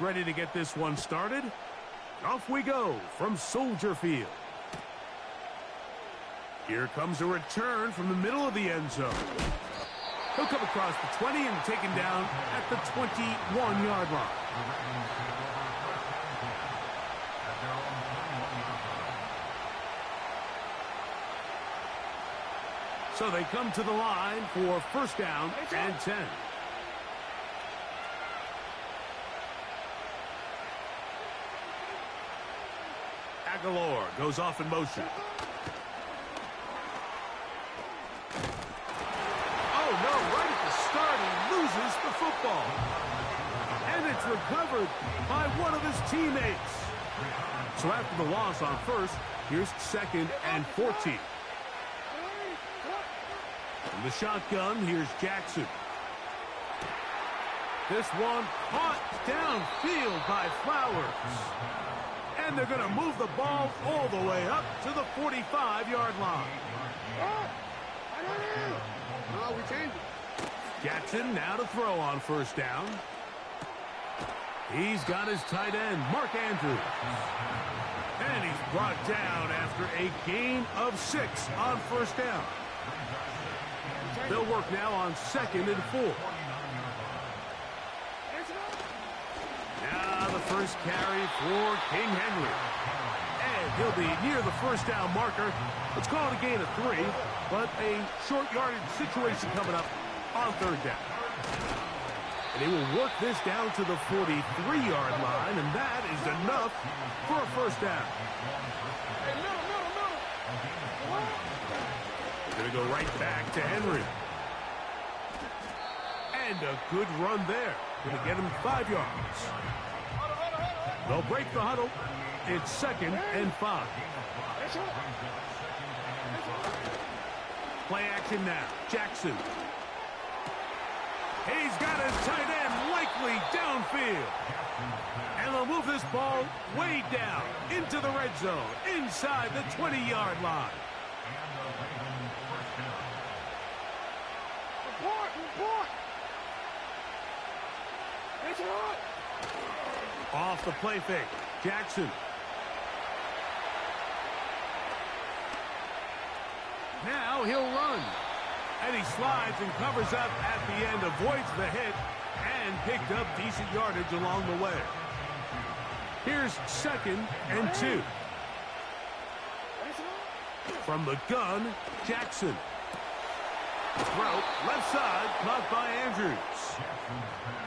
Ready to get this one started. Off we go from Soldier Field. Here comes a return from the middle of the end zone. He'll come across the 20 and taken down at the 21-yard line. So they come to the line for first down and 10. Aguilar goes off in motion. Oh, no, right at the start, he loses the football. And it's recovered by one of his teammates. So after the loss on first, here's second and 14. From the shotgun, here's Jackson. This one caught downfield by Flowers. And they're going to move the ball all the way up to the 45-yard line. Oh, we changed it. Jackson now to throw on first down. He's got his tight end, Mark Andrews. And he's brought down after a gain of 6 on first down. They'll work now on second and 4. Now the first carry for King Henry. And he'll be near the first down marker. Let's call it a gain of 3, but a short yardage situation coming up on third down. And he will work this down to the 43-yard line, and that is enough for a first down. They're going to go right back to Henry. And a good run there. Going to get him 5 yards. They'll break the huddle. It's second and 5. Play action now. Jackson. He's got his tight end likely downfield. And they'll move this ball way down into the red zone, inside the 20-yard line. Off the play fake. Jackson. Now he'll run. And he slides and covers up at the end, avoids the hit, and picked up decent yardage along the way. Here's second and 2. From the gun, Jackson. Throw, left side, caught by Andrews.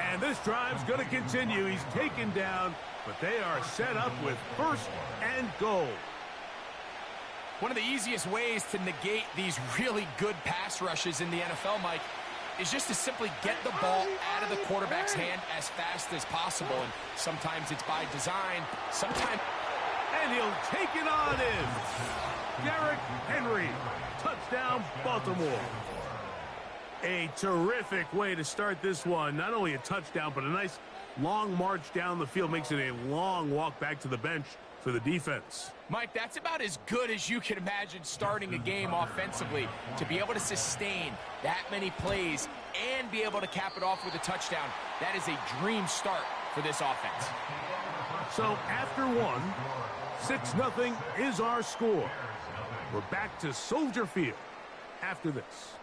And this drive's going to continue. He's taken down, but they are set up with first and goal. One of the easiest ways to negate these really good pass rushes in the NFL, Mike, is just to simply get the ball out of the quarterback's hand as fast as possible. And sometimes it's by design, sometimes... And he'll take it on in. Derrick Henry. Touchdown, Baltimore. A terrific way to start this one. Not only a touchdown, but a nice long march down the field. Makes it a long walk back to the bench for the defense. Mike, that's about as good as you can imagine starting a game offensively. To be able to sustain that many plays and be able to cap it off with a touchdown, that is a dream start for this offense. So after 6-0 is our score. We're back to Soldier Field after this.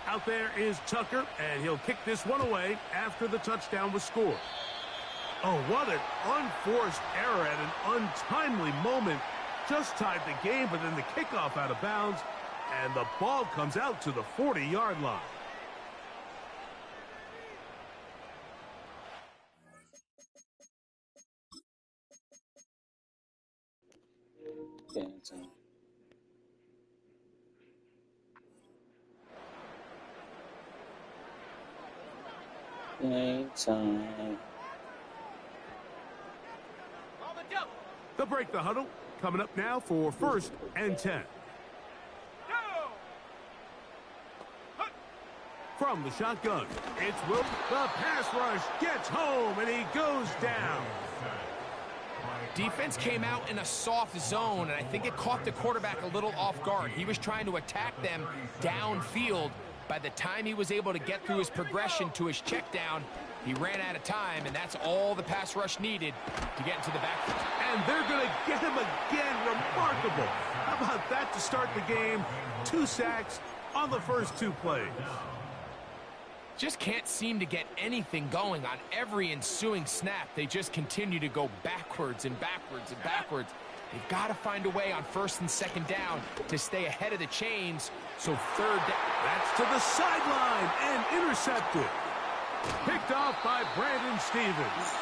Out there is Tucker, and he'll kick this one away after the touchdown was scored. Oh, what an unforced error at an untimely moment. Just tied the game, but then the kickoff out of bounds, and the ball comes out to the 40-yard line. Time. They'll break the huddle. Coming up now for first and 10. from the shotgun. It's Will. The pass rush gets home, and he goes down. Defense came out in a soft zone, and I think it caught the quarterback a little off guard. He was trying to attack them downfield. By the time he was able to get through his progression to his check down, he ran out of time, and that's all the pass rush needed to get into the backfield. And they're going to get him again. Remarkable. How about that to start the game? 2 sacks on the first 2 plays. Just can't seem to get anything going on every ensuing snap. They just continue to go backwards and backwards and backwards. They've got to find a way on 1st and 2nd down to stay ahead of the chains. So 3rd down. That's to the sideline and intercepted. Picked off by Brandon Stevens.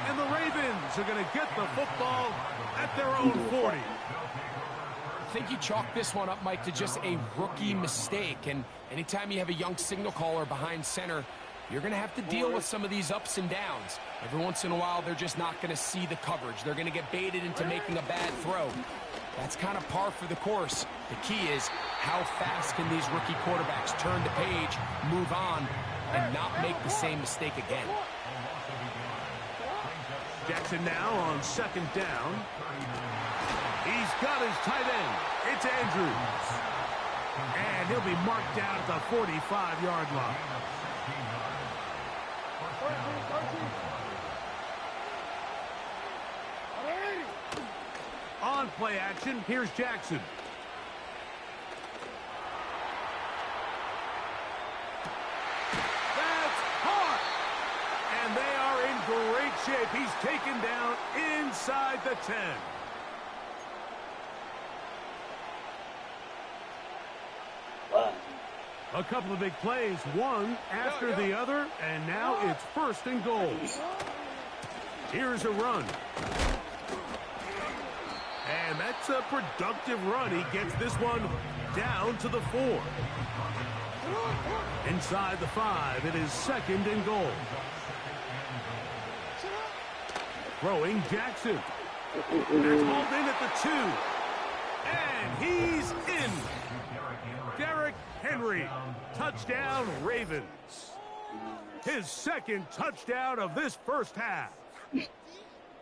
And the Ravens are going to get the football at their own 40. I think you chalk this one up, Mike, to just a rookie mistake. And anytime you have a young signal caller behind center, you're going to have to deal with some of these ups and downs. Every once in a while, they're just not going to see the coverage. They're going to get baited into making a bad throw. That's kind of par for the course. The key is how fast can these rookie quarterbacks turn the page, move on, and not make the same mistake again. Jackson now on 2nd down. He's got his tight end. It's Andrews. And he'll be marked down at the 45-yard line. On play action, here's Jackson. That's hard. And they are in great shape. He's taken down inside the 10. A couple of big plays, one after the other, and now it's 1st and goal. Here's a run. And that's a productive run. He gets this one down to the 4. Inside the 5, it is 2nd and goal. Throwing Jackson. That's hauled in at the 2. And he's in. Derrick Henry, touchdown Ravens. His 2nd touchdown of this first half.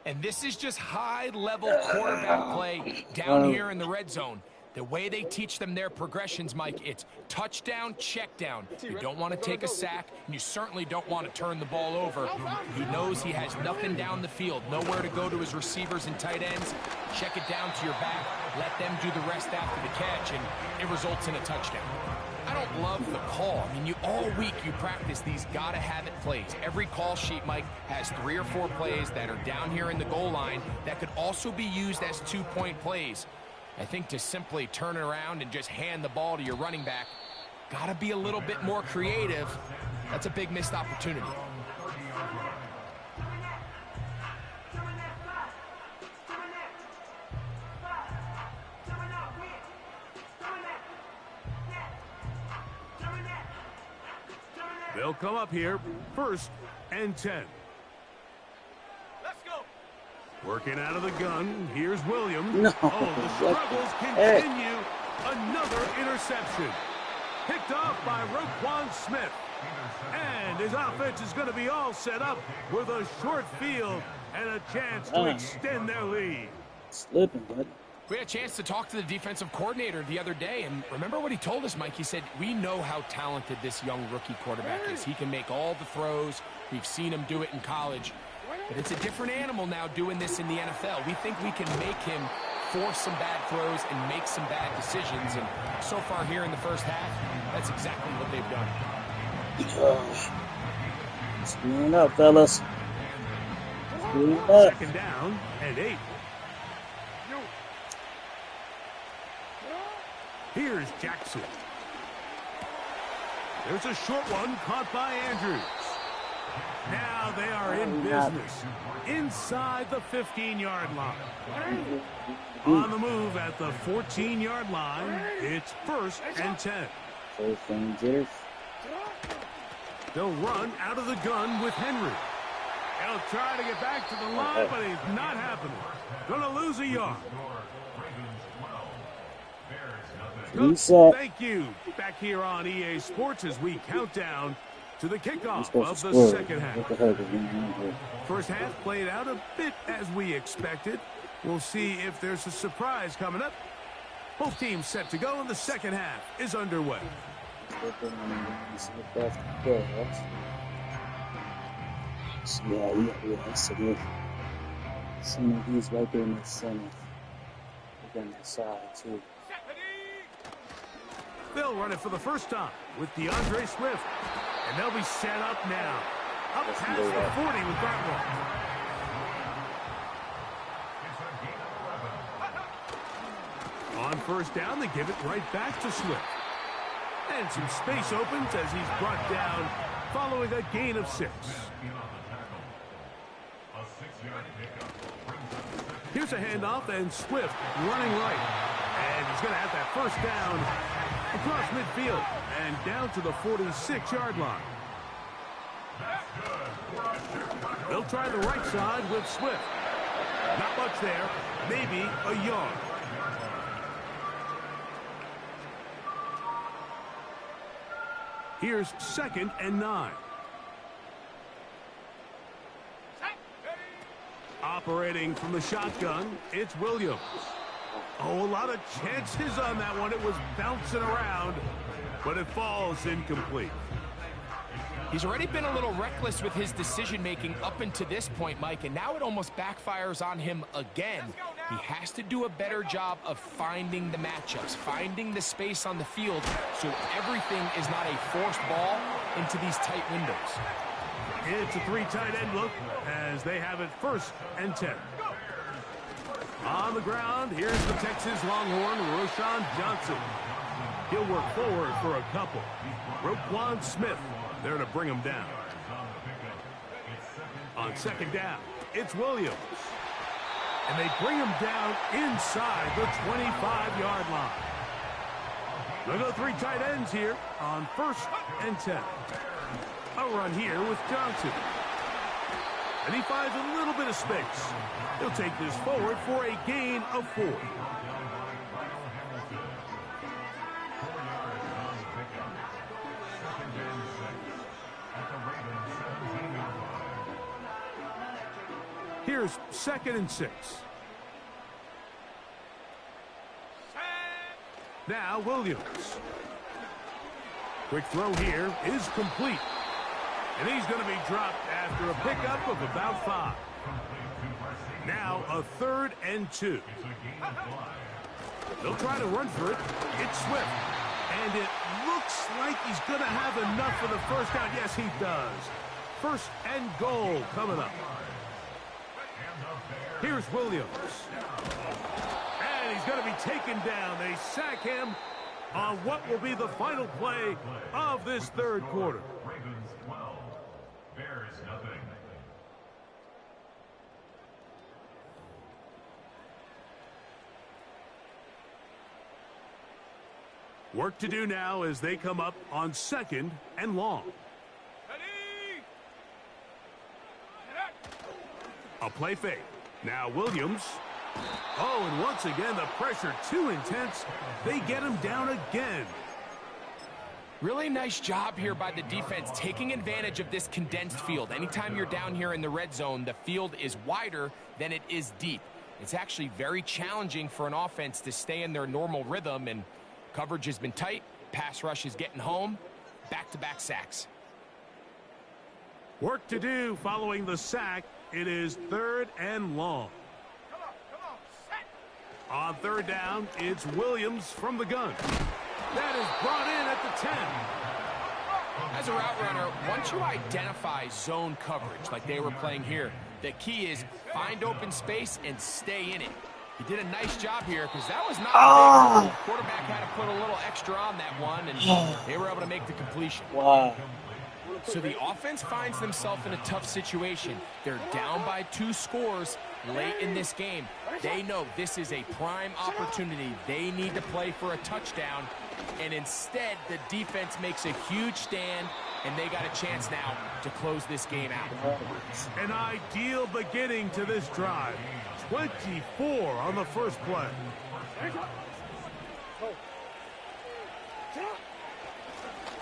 And this is just high-level quarterback play down here in the red zone. The way they teach them their progressions, Mike, it's touchdown, check down. You don't want to take a sack, and you certainly don't want to turn the ball over. He knows he has nothing down the field, nowhere to go to his receivers and tight ends. Check it down to your back, let them do the rest after the catch, and it results in a touchdown. I don't love the call. I mean, all week you practice these gotta-have-it plays. Every call sheet, Mike, has 3 or 4 plays that are down here in the goal line that could also be used as 2-point plays. I think to simply turn it around and just hand the ball to your running back, gotta be a little bit more creative. That's a big missed opportunity. They'll come up here, 1st and 10. Let's go. Working out of the gun, here's Williams. No. Oh, the struggles continue. Another interception. Picked off by Roquan Smith. And his offense is going to be all set up with a short field and a chance to extend their lead. Slipping, bud. We had a chance to talk to the defensive coordinator the other day, and remember what he told us, Mike? He said, we know how talented this young rookie quarterback is. He can make all the throws. We've seen him do it in college. But it's a different animal now doing this in the NFL. We think we can make him force some bad throws and make some bad decisions. And so far here in the first half, that's exactly what they've done. Spoon up, fellas. Spoon up. 2nd down and 8. Here's Jackson. There's a short one caught by Andrews. Now they are in business inside the 15-yard line. On the move at the 14-yard line, it's 1st and 10. First and 10. They'll run out of the gun with Henry. He'll try to get back to the line, but he's not happening. Gonna lose a yard. Coach, Reset. thank you. Back here on EA Sports as we count down to the We're kickoff supposed of to the score. second half. What the heck is going on here? First half played out a bit as we expected. We'll see if there's a surprise coming up. Both teams set to go, and the second half is underway. See how he reacts to this. Some of these right there in the center. Again, the side, too. They'll run it for the first time with DeAndre Swift. And they'll be set up now. Up past the 40 with that one. On first down, they give it right back to Swift. And some space opens as he's brought down following a gain of 6. Here's a handoff, and Swift running right. And he's going to have that first down across midfield and down to the 46-yard line. They'll try the right side with Swift. Not much there, maybe a yard. Here's 2nd and 9. Operating from the shotgun, it's Williams. Oh, a lot of chances on that one. It was bouncing around, but it falls incomplete. He's already been a little reckless with his decision-making up until this point, Mike, and now it almost backfires on him again. He has to do a better job of finding the matchups, finding the space on the field, so everything is not a forced ball into these tight windows. It's a 3 tight end look as they have it 1st and 10. On the ground, here's the Texas Longhorn, Roschon Johnson. He'll work forward for a couple. Roquan Smith there to bring him down. On 2nd down, it's Williams. And they bring him down inside the 25-yard line. They'll go 3 tight ends here on 1st and 10. A run here with Johnson. And he finds a little bit of space. He'll take this forward for a gain of 4. Here's 2nd and 6. Now Williams. Quick throw here is complete. And he's going to be dropped after a pickup of about 5. Now a 3rd and 2. They'll try to run for it. It's Swift. And it looks like he's going to have enough for the first down. Yes, he does. 1st and goal coming up. Here's Williams. And he's going to be taken down. They sack him on what will be the final play of this 3rd quarter. Work to do now as they come up on 2nd and long. A play fake. Now Williams. Oh, and once again, the pressure too intense. They get him down again. Really nice job here by the defense, taking advantage of this condensed field. Anytime you're down here in the red zone, the field is wider than it is deep. It's actually very challenging for an offense to stay in their normal rhythm, and coverage has been tight. Pass rush is getting home. Back-to-back sacks. Work to do following the sack. It is 3rd and long. On 3rd down, it's Williams from the gun. That is brought in at the 10. As a route runner, once you identify zone coverage like they were playing here, the key is find open space and stay in it. He did a nice job here because that was not a big hole. Quarterback had to put a little extra on that one, and they were able to make the completion. Wow. So the offense finds themselves in a tough situation. They're down by 2 scores late in this game. They know this is a prime opportunity. They need to play for a touchdown, and instead the defense makes a huge stand, and they got a chance now to close this game out. An ideal beginning to this drive. 24 on the first play.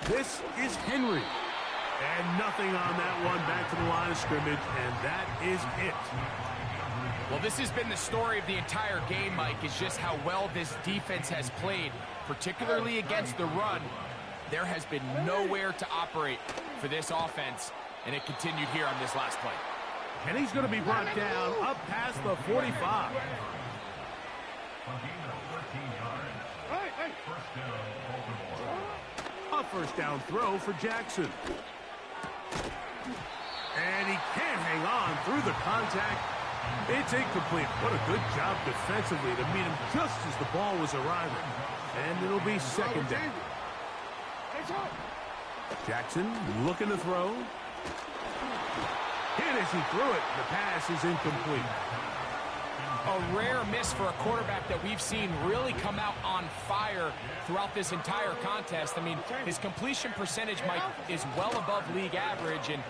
This is Henry. And nothing on that one, back to the line of scrimmage, and that is it. Well, this has been the story of the entire game, Mike, is just how well this defense has played, particularly against the run. There has been nowhere to operate for this offense, and it continued here on this last play. And he's going to be brought down up past the 45. A first down throw for Jackson. And he can't hang on through the contact. It's incomplete. What a good job defensively to meet him just as the ball was arriving. And it'll be second down. Jackson looking to throw. Hit as he threw it. The pass is incomplete. A rare miss for a quarterback that we've seen really come out on fire throughout this entire contest. I mean, his completion percentage, Mike, is well above league average, and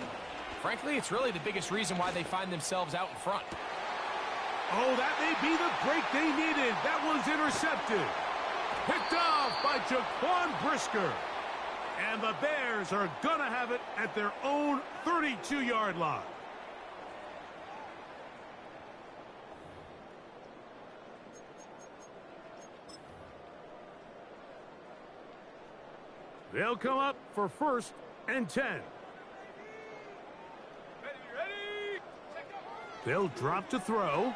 frankly, it's really the biggest reason why they find themselves out in front. Oh, that may be the break they needed. That one's intercepted. Picked off by Jaquan Brisker. And the Bears are going to have it at their own 32-yard line. They'll come up for 1st and 10. Ready. They'll drop to throw.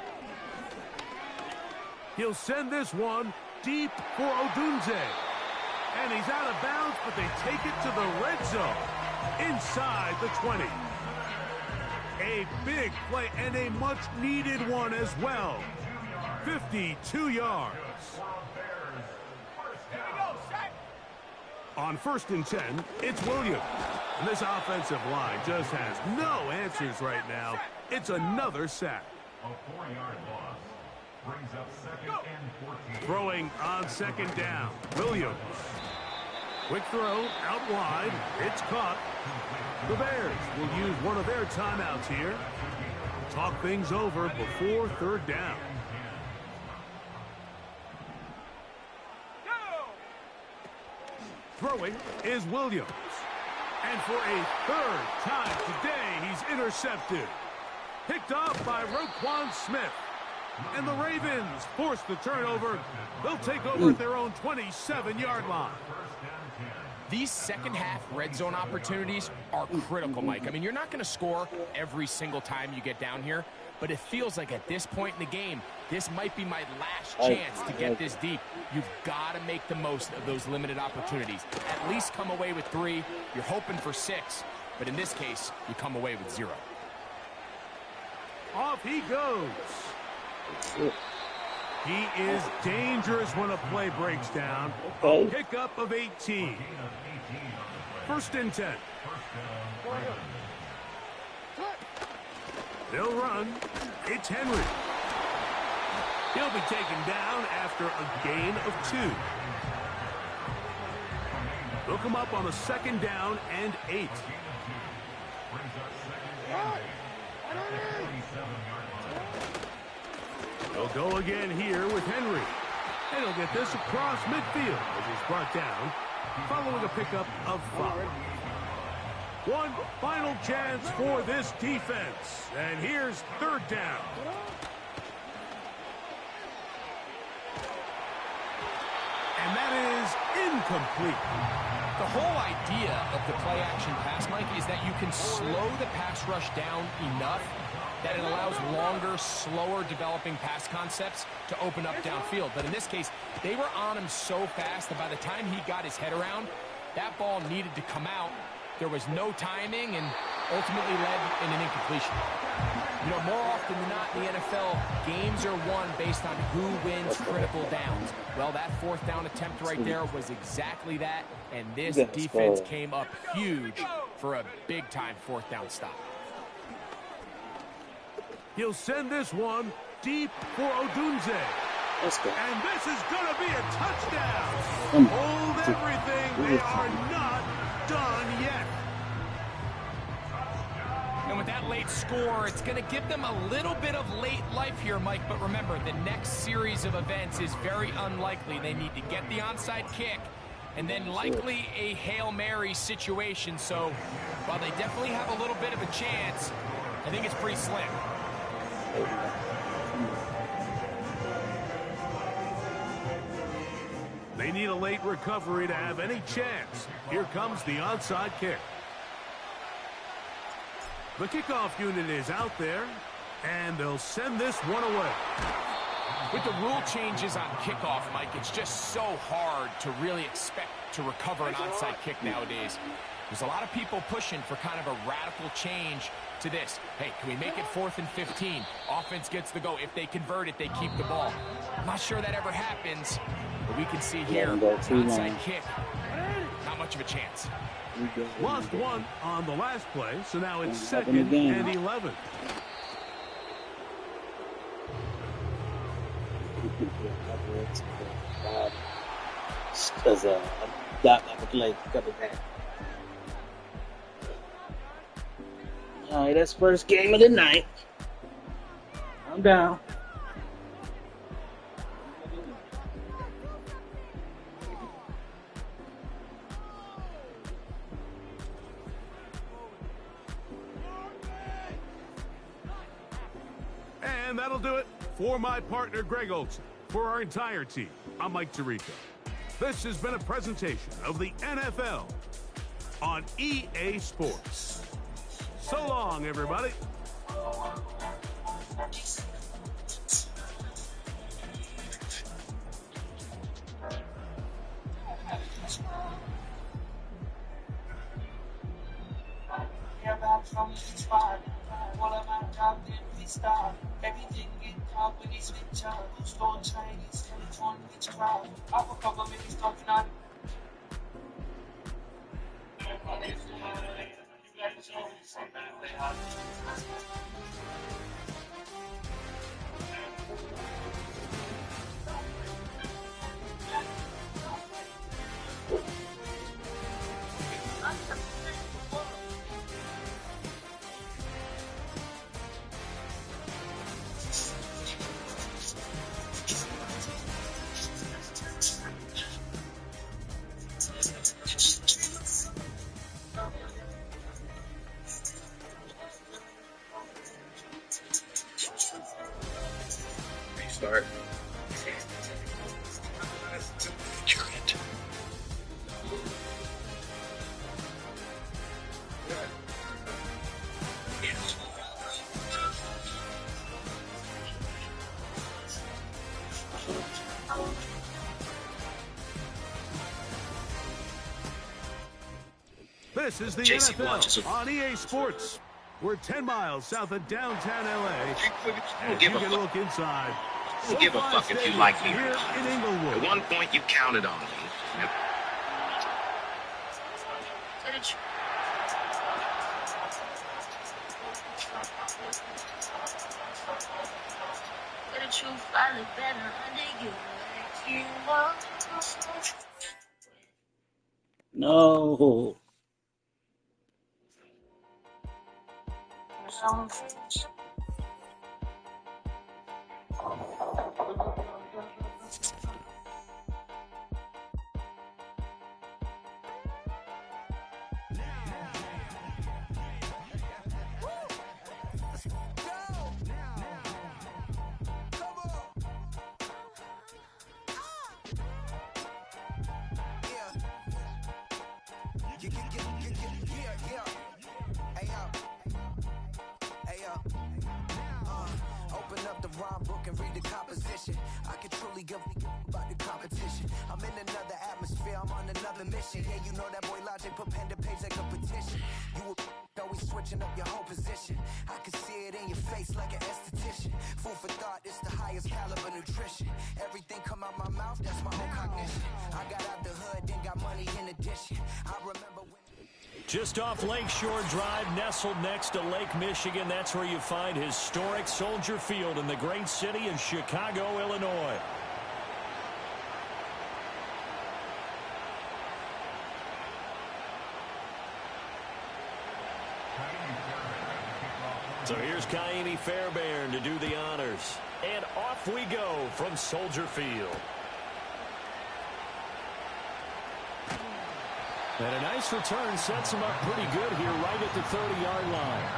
He'll send this one deep for Odunze. And he's out of bounds, but they take it to the red zone inside the 20. A big play and a much-needed one as well. 52 yards. On 1st and 10, it's Williams. And this offensive line just has no answers right now. It's another sack. A 4-yard loss brings up 2nd and 14. Throwing on 2nd down, Williams. Quick throw out wide. It's caught. The Bears will use one of their timeouts here. Talk things over before 3rd down. Throwing is Williams. And for a 3rd time today, he's intercepted. Picked off by Roquan Smith. And the Ravens force the turnover. They'll take over at their own 27-yard line. These second-half red zone opportunities are critical, Mike. I mean, you're not going to score every single time you get down here, but it feels like at this point in the game, this might be my last chance to get this deep. You've got to make the most of those limited opportunities. At least come away with 3. You're hoping for 6, but in this case, you come away with 0. Off he goes. He is dangerous when a play breaks down. A pickup of 18. 1st and 10. They'll run. It's Henry. He'll be taken down after a gain of 2. They'll come up on a 2nd down and 8. They'll go again here with Henry. And he'll get this across midfield as he's brought down, following a pickup of 5. One final chance for this defense. And here's 3rd down. And that is incomplete. The whole idea of the play-action pass, Mike, is that you can slow the pass rush down enough that it allows longer, slower developing pass concepts to open up downfield. But in this case, they were on him so fast that by the time he got his head around, that ball needed to come out. There was no timing and ultimately led in an incompletion. You know, more often than not in the NFL, games are won based on who wins critical downs. Well, that 4th down attempt right there was exactly that, and this defense came up huge for a big-time 4th down stop. He'll send this one deep for Odunze. Let's go. And this is going to be a touchdown. Come on. Hold everything. They are not done yet. And with that late score, it's going to give them a little bit of late life here, Mike. But remember, the next series of events is very unlikely. They need to get the onside kick and then likely a Hail Mary situation. So while they definitely have a little bit of a chance, I think it's pretty slim. They need a late recovery to have any chance. Here comes the onside kick. The kickoff unit is out there, and they'll send this one away. With the rule changes on kickoff, Mike, it's just so hard to really expect to recover an onside kick nowadays. There's a lot of people pushing for kind of a radical change to this. Hey, can we make it 4th and 15? Offense gets the go. If they convert it, they keep the ball. I'm not sure that ever happens, but we can see here, onside kick, not much of a chance. Lost one on the last play, so now it's 2nd and 11. Because I got my play coming back. Alright, that's first game of the night. I'm down. And that'll do it for my partner, Greg Olson. For our entire team, I'm Mike Tirico. This has been a presentation of the NFL on EA Sports. So long, everybody. Everything get caught when he's with child. Store Chinese, California, which crowd. I will cover many stuff not. Restart. This is the JC NFL on EA Sports. We're 10 miles south of downtown L.A. Don't give a You get a look inside. Don't give a fuck if you like me. Here in Inglewood. At one point, you counted on me. No. Open up the rhyme book and read the composition. I can truly give about the competition. I'm in another atmosphere, I'm on another mission. Yeah, you know that boy Logic put pen to page like a petition. You always switching up your whole position. I can see it in your face like an esthetician. Food for thought, it's the highest caliber nutrition. Everything come out my mouth, that's my own cognition. I got out the hood, then got money in addition. I remember when... Just off Lakeshore Drive, nestled next to Lake Michigan. That's where you find historic Soldier Field in the great city of Chicago, Illinois. So here's Kaimi Fairbairn to do the honors. And off we go from Soldier Field. And a nice return sets him up pretty good here right at the 30-yard line.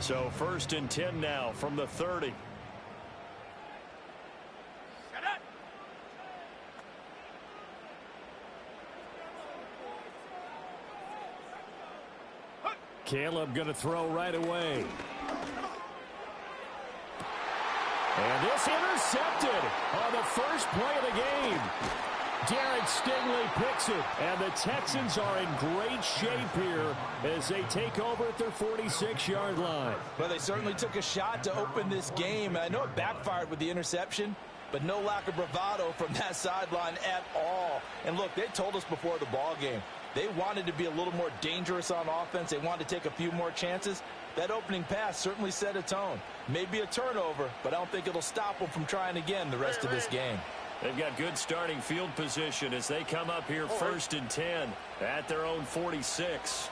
So 1st and 10 now from the 30. Caleb going to throw right away. And this intercepted on the first play of the game. Derek Stingley picks it, and the Texans are in great shape here as they take over at their 46-yard line. Well, they certainly took a shot to open this game. I know it backfired with the interception, but no lack of bravado from that sideline at all. And look, they told us before the ball game, they wanted to be a little more dangerous on offense. They wanted to take a few more chances. That opening pass certainly set a tone. Maybe a turnover, but I don't think it'll stop them from trying again the rest of this game. They've got good starting field position as they come up here 1st and 10 at their own 46.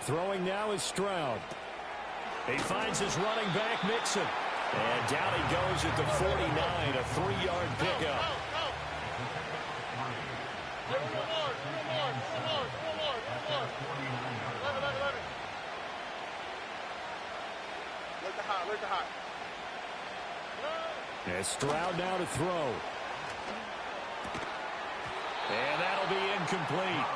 Throwing now is Stroud. He finds his running back, Mixon. And down he goes at the 49, a 3-yard pickup. Look at high. And Stroud now to throw. And that'll be incomplete.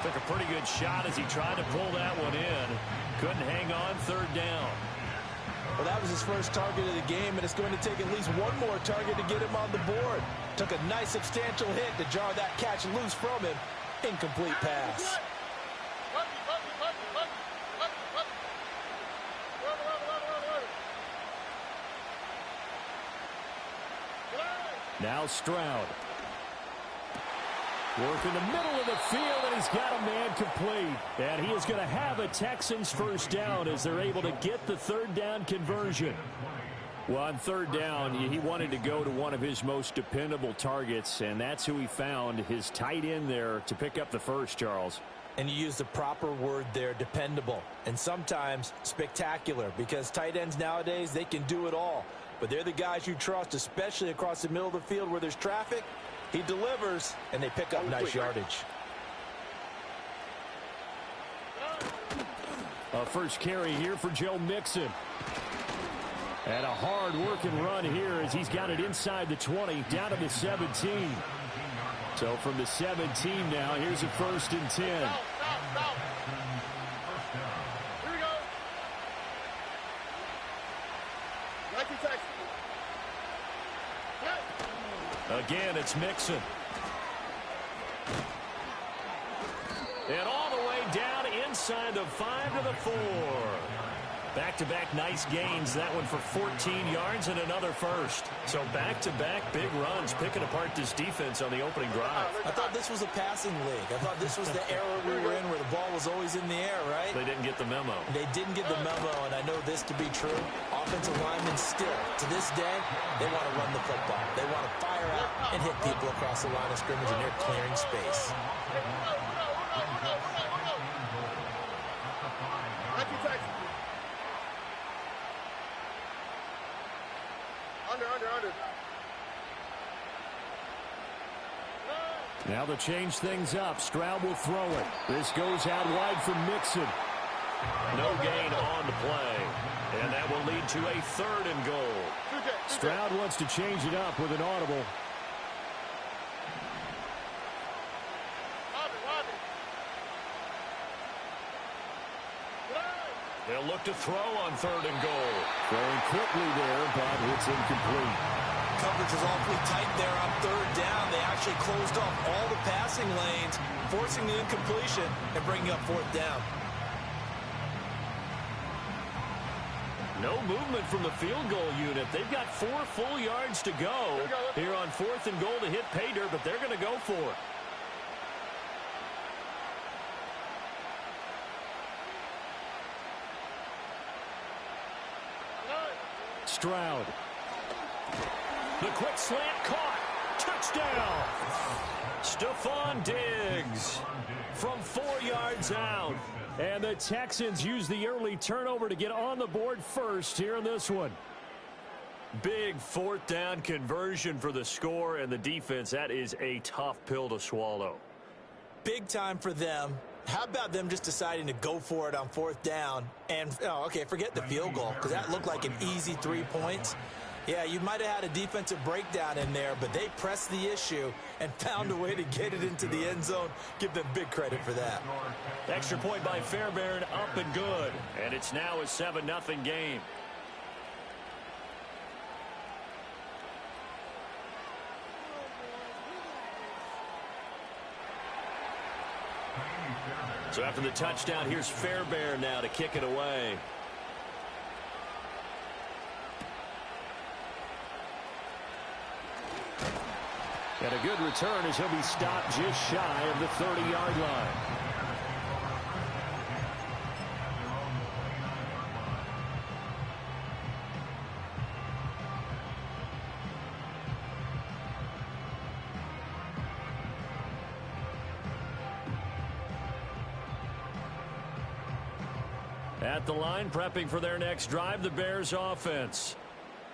Took a pretty good shot as he tried to pull that one in. Couldn't hang on 3rd down. Well, that was his first target of the game, and it's going to take at least one more target to get him on the board. Took a nice substantial hit to jar that catch loose from him. Incomplete pass. Now Stroud. Work in the middle of the field, and he's got a man complete. And he is going to have a Texans first down as they're able to get the 3rd down conversion. Well, on 3rd down, he wanted to go to one of his most dependable targets, and that's who he found, his tight end there, to pick up the first, Charles. And you use the proper word there, dependable. And sometimes spectacular, because tight ends nowadays, they can do it all. But they're the guys you trust, especially across the middle of the field where there's traffic. He delivers, and they pick up nice yardage. A first carry here for Joe Mixon. And a hard-working run here as he's got it inside the 20, down to the 17. So from the 17 now, here's a 1st and 10. Here we go. Like you text. Again, it's Mixon. And all the way down inside the 5 to the 4. Back-to-back nice gains. That one for 14 yards and another first. So back-to-back big runs, picking apart this defense on the opening drive. I thought this was a passing league. I thought this was the era we were in where the ball was always in the air, right? They didn't get the memo. They didn't get the memo, and I know this to be true. Offensive linemen still, to this day, they want to run the football. They want to fire out and hit people across the line of scrimmage, and they're clearing space. Like you text. Under. Now to change things up, Stroud will throw it. This goes out wide for Mixon. No gain on the play. And that will lead to a 3rd and goal. Stroud wants to change it up with an audible. They'll look to throw on 3rd and goal. Throwing quickly there, but it's incomplete. Coverage was awfully tight there on 3rd down. They actually closed off all the passing lanes, forcing the incompletion and bringing up 4th down. No movement from the field goal unit. They've got 4 full yards to go here on 4th and goal to hit pay dirt, but they're going to go for it. Stroud. The quick slant caught. Touchdown! Stephon Diggs from 4 yards out. And the Texans use the early turnover to get on the board first here in this one. Big fourth down conversion for the score and the defense. That is a tough pill to swallow. Big time for them. How about them just deciding to go for it on fourth down? And, okay, forget the field goal, because that looked like an easy 3 points. Yeah, you might have had a defensive breakdown in there, but they pressed the issue and found a way to get it into the end zone. Give them big credit for that. Extra point by Fairbairn, up and good. And it's now a 7-0 game. So after the touchdown, here's Fairbairn now to kick it away. And a good return as he'll be stopped just shy of the 30-yard line. At the line, prepping for their next drive, the Bears offense.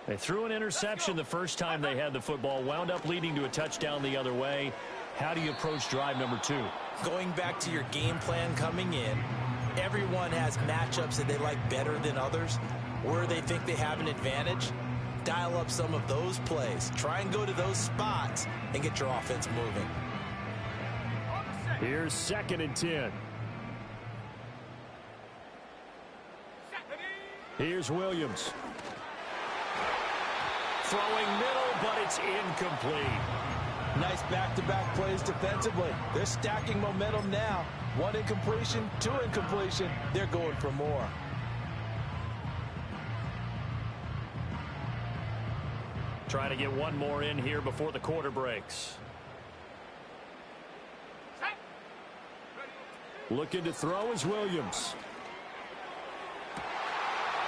They threw an interception the first time they had the football, wound up leading to a touchdown the other way. How do you approach drive number 2? Going back to your game plan coming in, everyone has matchups that they like better than others, where they think they have an advantage. Dial up some of those plays. Try and go to those spots and get your offense moving. Here's 2nd and 10. Here's Williams. Throwing middle, but it's incomplete. Nice back-to-back plays defensively. They're stacking momentum now. 1 incompletion, 2 incompletion. They're going for more. Trying to get one more in here before the quarter breaks. Looking to throw is Williams.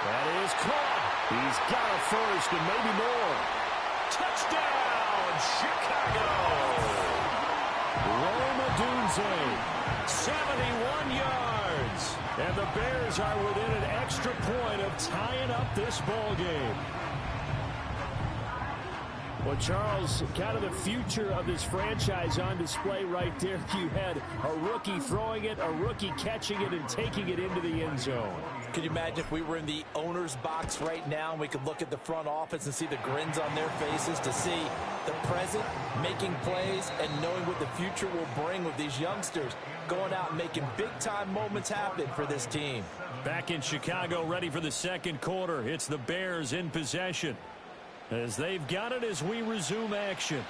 That is caught. He's got a first and maybe more. Touchdown, Chicago! Rome Odunze, 71 yards. And the Bears are within an extra point of tying up this ball game. Well, Charles, kind of the future of this franchise on display right there. You had a rookie throwing it, a rookie catching it, and taking it into the end zone. Could you imagine if we were in the owner's box right now and we could look at the front office and see the grins on their faces, to see the present making plays and knowing what the future will bring with these youngsters going out and making big-time moments happen for this team. Back in Chicago, ready for the second quarter. It's the Bears in possession, as they've got it as we resume action.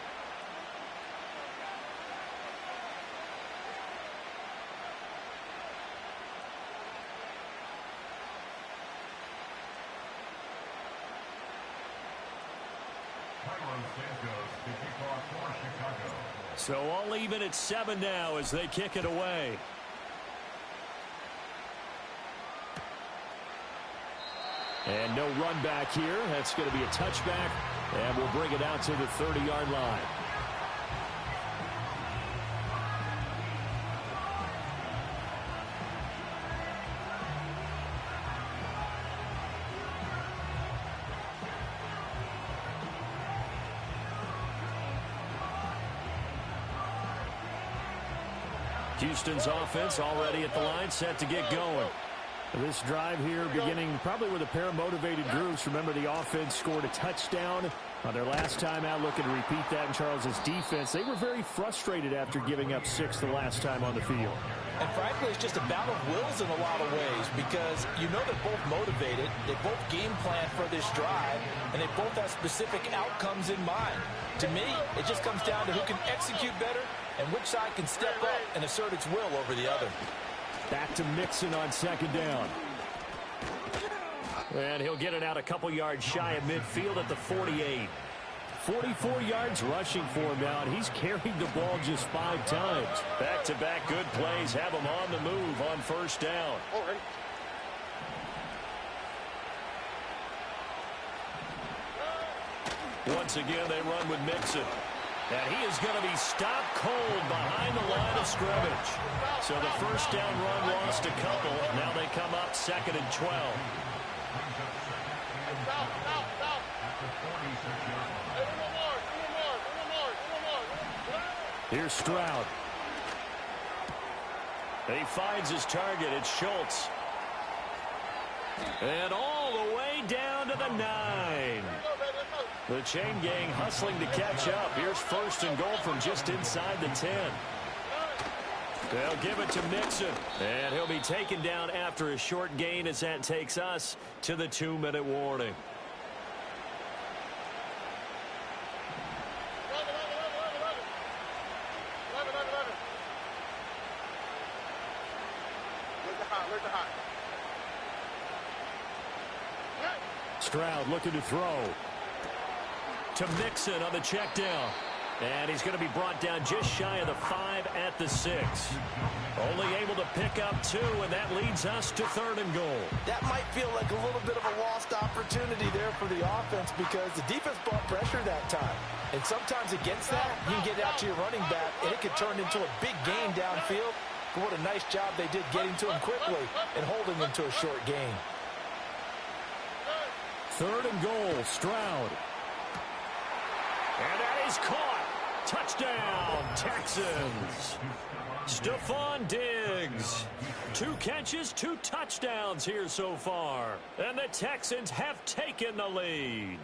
So all even at 7 now as they kick it away. And no run back here. That's going to be a touchback, and we'll bring it out to the 30-yard line. Houston's offense already at the line, set to get going. This drive here beginning probably with a pair of motivated groups. Remember, the offense scored a touchdown on their last time out, looking to repeat that in Charles's defense. They were very frustrated after giving up 6 the last time on the field. And frankly, it's just a battle of wills in a lot of ways, because you know they're both motivated, they both game plan for this drive, and they both have specific outcomes in mind. To me, it just comes down to who can execute better and which side can step up and assert its will over the other. Back to Mixon on 2nd down. And he'll get it out a couple yards shy of midfield at the 48. 44 yards rushing for him now, and he's carried the ball just 5 times. Back-to-back good plays have him on the move on 1st down. Once again, they run with Mixon. And he is going to be stopped cold behind the line of scrimmage. So the first down run lost a couple. Now they come up 2nd and 12. Here's Stroud. He finds his target. It's Schultz. And all the way down to the 9. The chain gang hustling to catch up. Here's 1st and goal from just inside the 10. They'll give it to Mixon. And he'll be taken down after a short gain as that takes us to the 2-minute warning. Stroud looking to throw. To Mixon on the check down. And he's going to be brought down just shy of the 5 at the 6. Only able to pick up 2, and that leads us to 3rd and goal. That might feel like a little bit of a lost opportunity there for the offense because the defense brought pressure that time. And sometimes against that, you can get out to your running back, and it could turn into a big gain downfield. But what a nice job they did getting to him quickly and holding him to a short gain. 3rd and goal, Stroud. And that is caught. Touchdown, Texans. Stephon Diggs. 2 catches, 2 touchdowns here so far. And the Texans have taken the lead.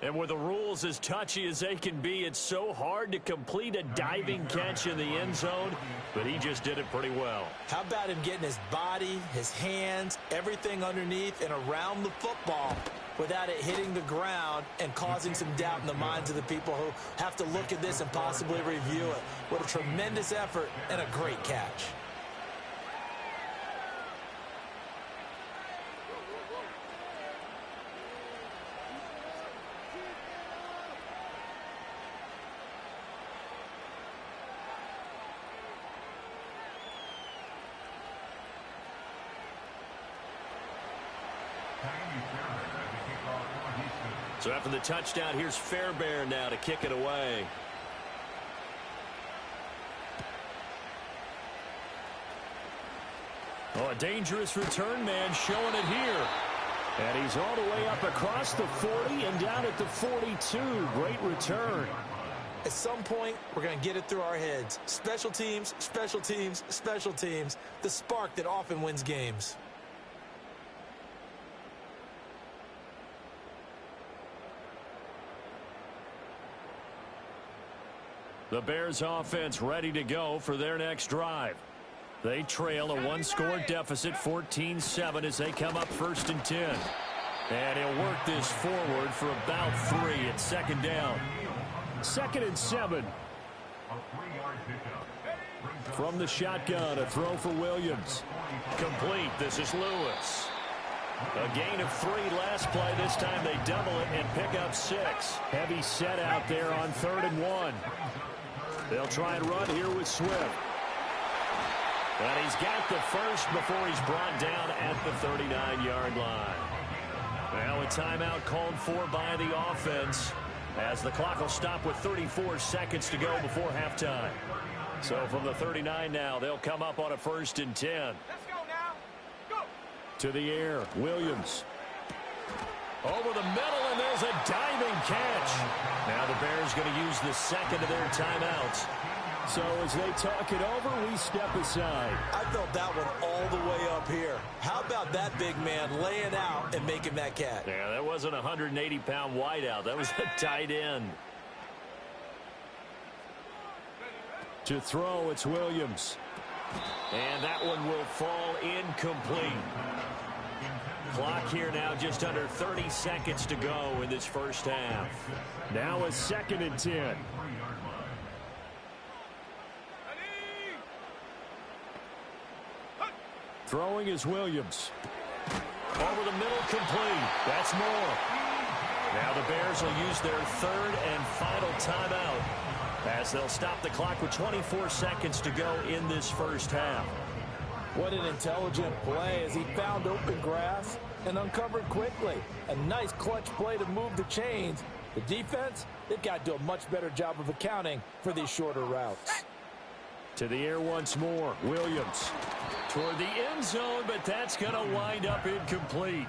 And with the rules as touchy as they can be, it's so hard to complete a diving catch in the end zone, but he just did it pretty well. How about him getting his body, his hands, everything underneath and around the football without it hitting the ground and causing some doubt in the minds of the people who have to look at this and possibly review it. What a tremendous effort and a great catch. So after the touchdown, here's Fairbairn now to kick it away. Oh, a dangerous return man showing it here. And he's all the way up across the 40 and down at the 42. Great return. At some point, we're going to get it through our heads. Special teams, special teams, special teams. The spark that often wins games. The Bears offense ready to go for their next drive. They trail a 1-score deficit, 14-7, as they come up 1st and 10. And he'll work this forward for about 3 at 2nd down. 2nd and 7. From the shotgun, a throw for Williams. Complete. This is Lewis. A gain of 3 last play. This time they double it and pick up 6. Heavy set out there on 3rd and 1. They'll try and run here with Swift. And he's got the first before he's brought down at the 39-yard line. Now a timeout called for by the offense as the clock will stop with 34 seconds to go before halftime. So from the 39 now, they'll come up on a 1st and 10. Let's go now. Go. To the air, Williams. Over the middle, and there's a diving catch. Now the Bears going to use the 2nd of their timeouts. So as they talk it over, we step aside. I felt that one all the way up here. How about that big man laying out and making that catch? Yeah, that wasn't a 180-pound wideout. That was a tight end. To throw, it's Williams. And that one will fall incomplete. Clock here now just under 30 seconds to go in this first half. Now a 2nd and 10. Throwing is Williams. Over the middle, complete. That's more. Now the Bears will use their 3rd and final timeout as they'll stop the clock with 24 seconds to go in this first half. What an intelligent play as he found open grass and uncovered quickly. A nice clutch play to move the chains The defense, they've got to do a much better job of accounting for these shorter routes. To the air once more. Williams toward the end zone, but that's going to wind up incomplete.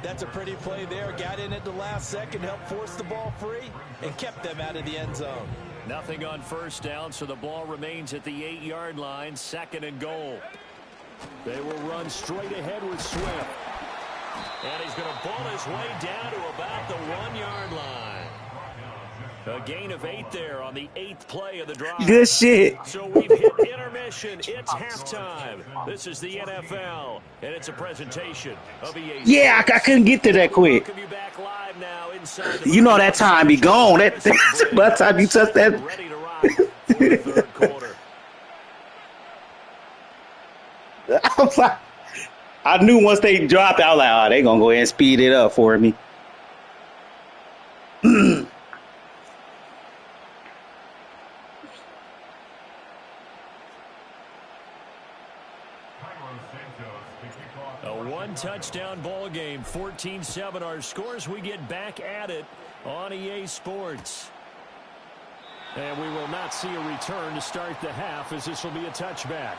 That's a pretty play there. Got in at the last second, helped force the ball free, and kept them out of the end zone. Nothing on first down, so the ball remains at the 8-yard line, 2nd and goal. They will run straight ahead with Swift. And he's going to ball his way down to about the 1-yard line. A gain of 8 there on the 8th play of the drive. Good shit. So we've hit intermission. It's halftime. This is the NFL, and it's a presentation of EA. Yeah, I couldn't get to that quick. Welcome you back live now inside the You know that time be gone. That's by the time you touch that. ready to rock for the third quarter. I was like, I knew once they dropped, I was like, oh, they gonna go ahead and speed it up for me. A one-touchdown ball game, 14-7 our scores. We get back at it on EA Sports. And we will not see a return to start the half, as this will be a touchback.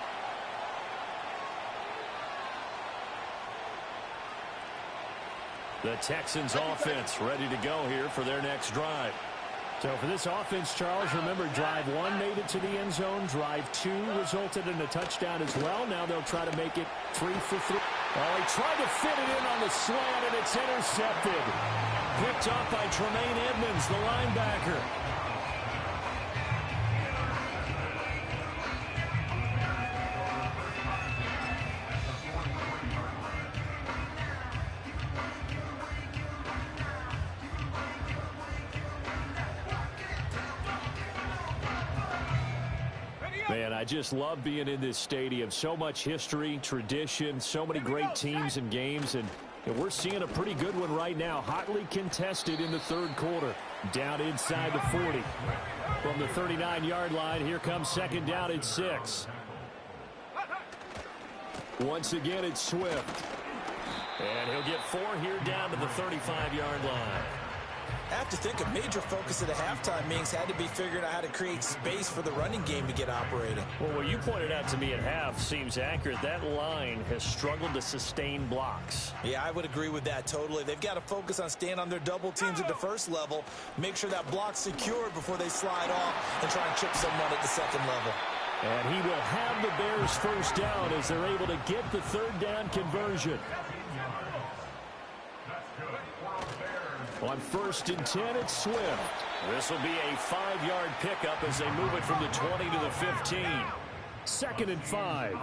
The Texans offense ready to go here for their next drive. So for this offense, Charles, remember drive 1 made it to the end zone. Drive 2 resulted in a touchdown as well. Now they'll try to make it 3 for 3. Oh, he tried to fit it in on the slant, and it's intercepted. Picked up by Tremaine Edmonds, the linebacker. Man, I just love being in this stadium. So much history, tradition, so many great teams and games, and we're seeing a pretty good one right now. Hotly contested in the third quarter. Down inside the 40. From the 39-yard line, here comes 2nd down at 6. Once again, it's Swift. And he'll get 4 here down to the 35-yard line. I have to think a major focus of the halftime meetings had to be figuring out how to create space for the running game to get operating. Well, what you pointed out to me at half seems accurate. That line has struggled to sustain blocks. Yeah, I would agree with that totally. They've got to focus on staying on their double teams at the first level, make sure that block's secured before they slide off and try and chip someone at the second level. And he will have the Bears first down as they're able to get the 3rd down conversion. On 1st and 10, it's Swift. This will be a 5-yard pickup as they move it from the 20 to the 15. 2nd and 5.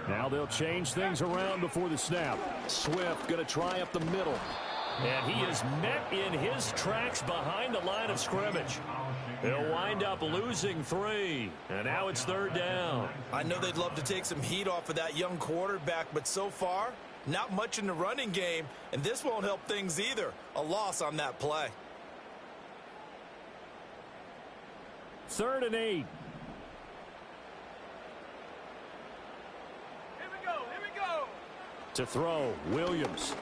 Now they'll change things around before the snap. Swift going to try up the middle. And he is met in his tracks behind the line of scrimmage. He'll wind up losing 3. And now it's 3rd down. I know they'd love to take some heat off of that young quarterback, but so far, not much in the running game, and this won't help things either. A loss on that play. 3rd and 8. Here we go. Here we go. To throw, Williams.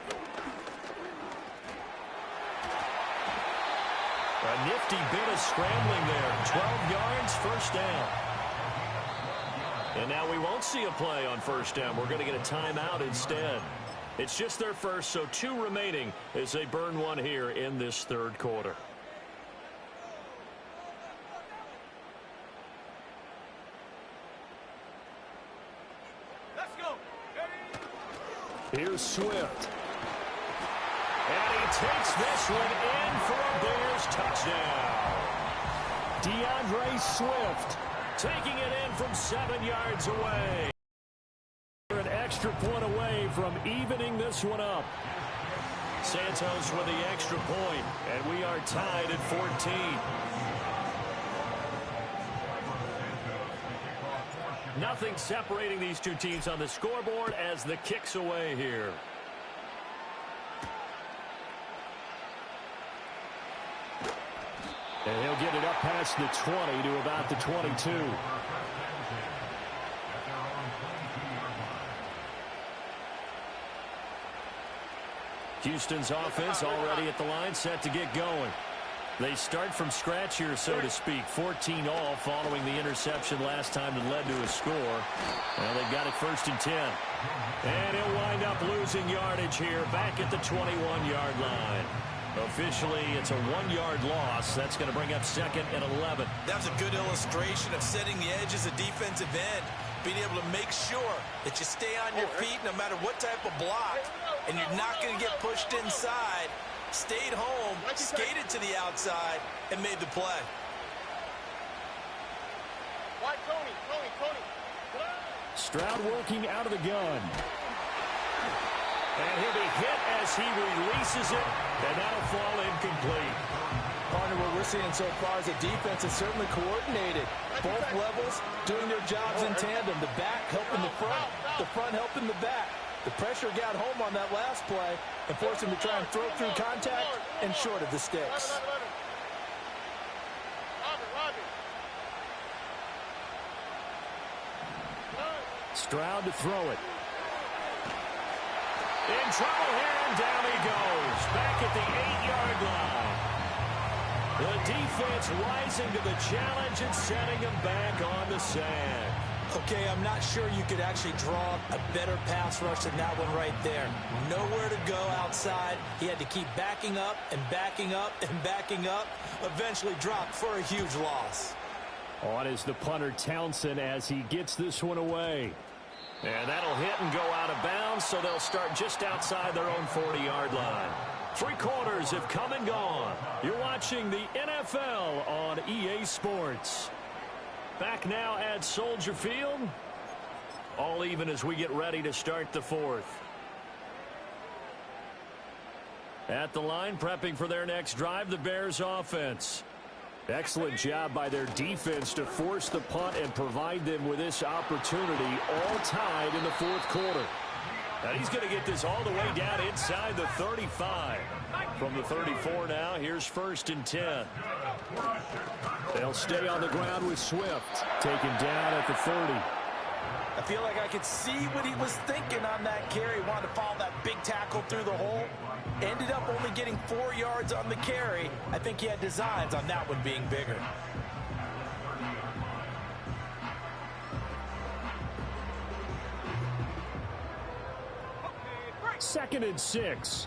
A nifty bit of scrambling there. 12 yards, 1st down. And now we won't see a play on 1st down. We're going to get a timeout instead. It's just their first, so 2 remaining as they burn 1 here in this 3rd quarter. Let's go. Here's Swift. And he takes this one in for a Bears touchdown. DeAndre Swift taking it in from 7 yards away. An extra point away from evening this one up. Santos with the extra point, and we are tied at 14. Nothing separating these two teams on the scoreboard as the kick's away here. And he'll get it up past the 20 to about the 22. Houston's offense already at the line, set to get going. They start from scratch here, so to speak. 14 all following the interception last time that led to a score. Well, they've got it 1st and 10. And he'll wind up losing yardage here back at the 21-yard line. Officially, it's a 1-yard loss. That's going to bring up 2nd and 11. That was a good illustration of setting the edge as a defensive end. Being able to make sure that you stay on your feet no matter what type of block. And you're not going to get pushed inside. Stayed home, skated to the outside, and made the play. Stroud working out of the gun. And he'll be hit as he releases it, and that'll fall incomplete. Partner, what we're seeing so far is the defense is certainly coordinated. Both levels doing their jobs in tandem. The back helping the front helping the back. The pressure got home on that last play and forced him to try and throw through contact and short of the sticks. Stroud to throw it. In trouble here, and down he goes. Back at the 8-yard line. The defense rising to the challenge and setting him back on the sand. Okay, I'm not sure you could actually draw a better pass rush than that one right there. Nowhere to go outside. He had to keep backing up and backing up and backing up. Eventually dropped for a huge loss. On is the punter Townsend as he gets this one away. And that'll hit and go out of bounds, so they'll start just outside their own 40-yard line. 3 quarters have come and gone. You're watching the NFL on EA Sports. Back now at Soldier Field. All even as we get ready to start the 4th. At the line, prepping for their next drive, the Bears offense. Excellent job by their defense to force the punt and provide them with this opportunity, all tied in the 4th quarter. And he's going to get this all the way down inside the 35. From the 34 now, here's 1st and 10. They'll stay on the ground with Swift, taken down at the 30. I feel like I could see what he was thinking on that carry. Wanted to follow that big tackle through the hole. Ended up only getting 4 yards on the carry. I think he had designs on that one being bigger. Second and 6.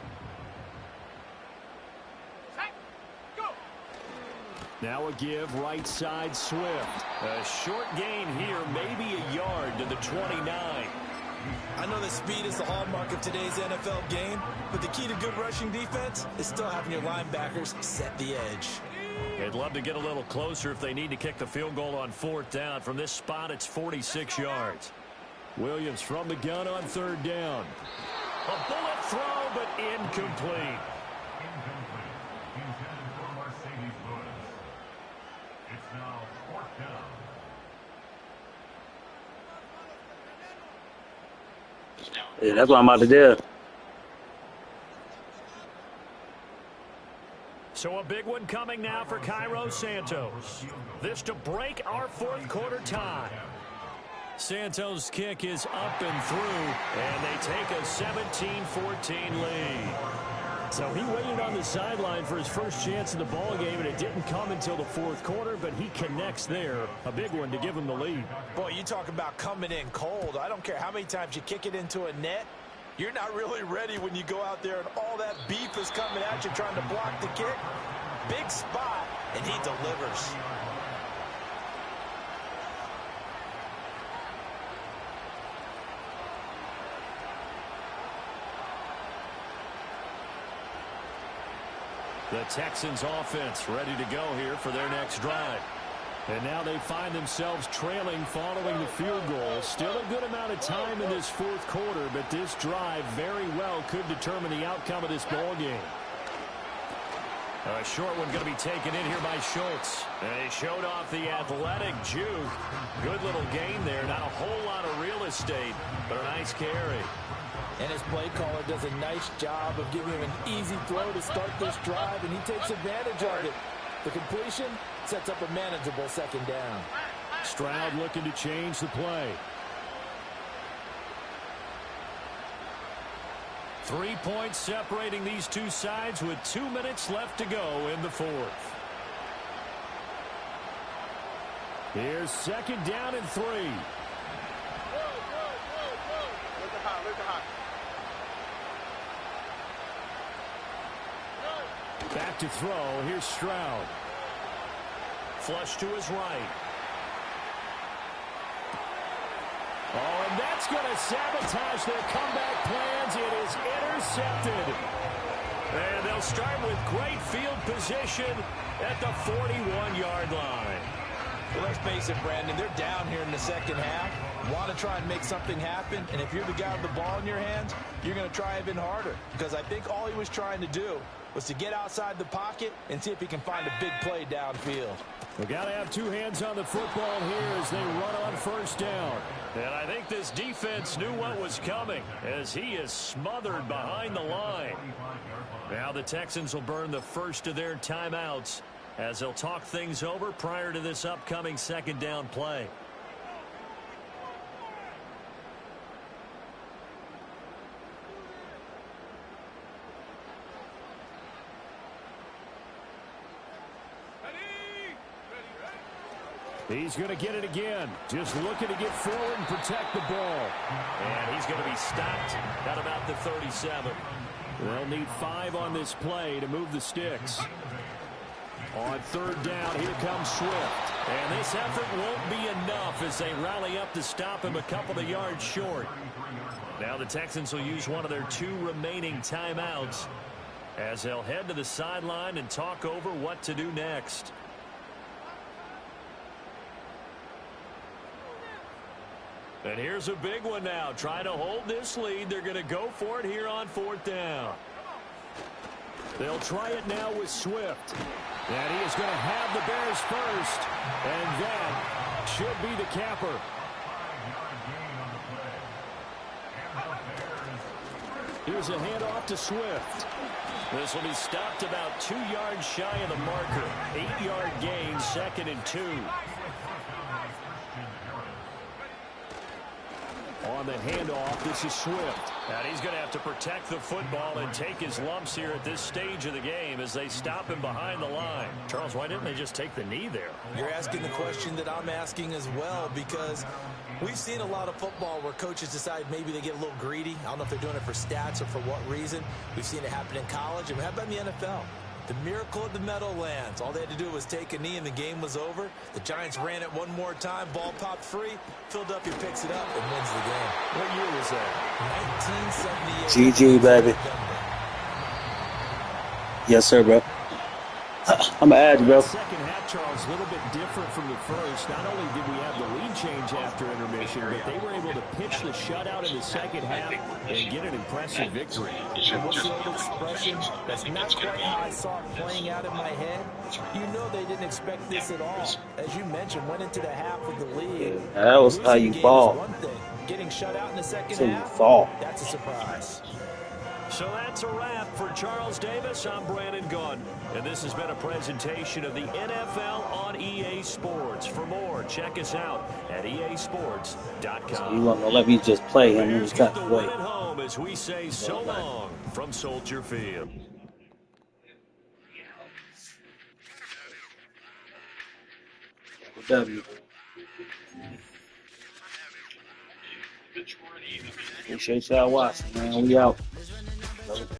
Now a give right side Swift. A short gain here, maybe a yard to the 29. I know that speed is the hallmark of today's NFL game, but the key to good rushing defense is still having your linebackers set the edge. They'd love to get a little closer if they need to kick the field goal on 4th down. From this spot, it's 46 yards. Williams from the gun on 3rd down. A bullet throw, but incomplete. It's now 4th down. Yeah, that's what I'm about to do. So a big one coming now for Cairo Santos. This to break our 4th quarter tie. Santos' kick is up and through, and they take a 17-14 lead. So he waited on the sideline for his first chance in the ball game, and it didn't come until the 4th quarter, but he connects there. A big one to give him the lead. Boy, you talk about coming in cold. I don't care how many times you kick it into a net. You're not really ready when you go out there and all that beef is coming at you trying to block the kick. Big spot, and he delivers. The Texans offense ready to go here for their next drive. And now they find themselves trailing following the field goal. Still a good amount of time in this 4th quarter, but this drive very well could determine the outcome of this ball game. A short one going to be taken in here by Schultz. And he showed off the athletic juke. Good little gain there. Not a whole lot of real estate, but a nice carry. And his play caller does a nice job of giving him an easy throw to start this drive, and he takes advantage of it. The completion sets up a manageable 2nd down. Stroud looking to change the play. 3 points separating these two sides with 2 minutes left to go in the 4th. Here's second down and 3. Back to throw. Here's Stroud. Flush to his right. Oh, and that's going to sabotage their comeback plans. It is intercepted. And they'll start with great field position at the 41-yard line. Well, let's face it, Brandon, they're down here in the second half. Want to try and make something happen, and if you're the guy with the ball in your hands, you're going to try even harder. Because I think all he was trying to do was to get outside the pocket and see if he can find a big play downfield. They got to have two hands on the football here as they run on first down. And I think this defense knew what was coming as he is smothered behind the line. Now the Texans will burn the first of their timeouts as they'll talk things over prior to this upcoming second down play. He's going to get it again. Just looking to get forward and protect the ball. And he's going to be stopped at about the 37. They'll need 5 on this play to move the sticks. On third down, here comes Swift. And this effort won't be enough as they rally up to stop him a couple of yards short. Now the Texans will use one of their 2 remaining timeouts as they'll head to the sideline and talk over what to do next. And here's a big one now. Trying to hold this lead. They're going to go for it here on fourth down. They'll try it now with Swift. And he is going to have the Bears first. And that should be the capper. Here's a handoff to Swift. This will be stopped about 2 yards shy of the marker. 8-yard gain, 2nd and 2. On the handoff, this is Swift. And he's going to have to protect the football and take his lumps here at this stage of the game as they stop him behind the line. Charles, why didn't they just take the knee there? You're asking the question that I'm asking as well, because we've seen a lot of football where coaches decide maybe they get a little greedy. I don't know if they're doing it for stats or for what reason. We've seen it happen in college, and how about in the NFL? The miracle of the Meadowlands. All they had to do was take a knee and the game was over. The Giants ran it one more time. Ball popped free. Philadelphia picks it up and wins the game. What year was that? 1978. GG, baby. Yes, sir, bro. I'm going to add you, bro. Second half, Charles, a little bit different from the first. Not only did we have the lead change after intermission, but they were able to pitch the shutout in the second half and get an impressive victory. And what's the old expression? That's not quite how I saw it playing out in my head. You know they didn't expect this at all. As you mentioned, went into the half with the lead. That was how you ball. One thing. Getting shut out in the second So you half, fall. that's a surprise. So that's a wrap for Charles Davis. I'm Brandon Gunn. And this has been a presentation of the NFL on EA Sports. For more, check us out at easports.com. So you want to let me just play him in Bears the get the top win way. at home as we say so long from Soldier Field. W. Appreciate y'all watching, man. We out.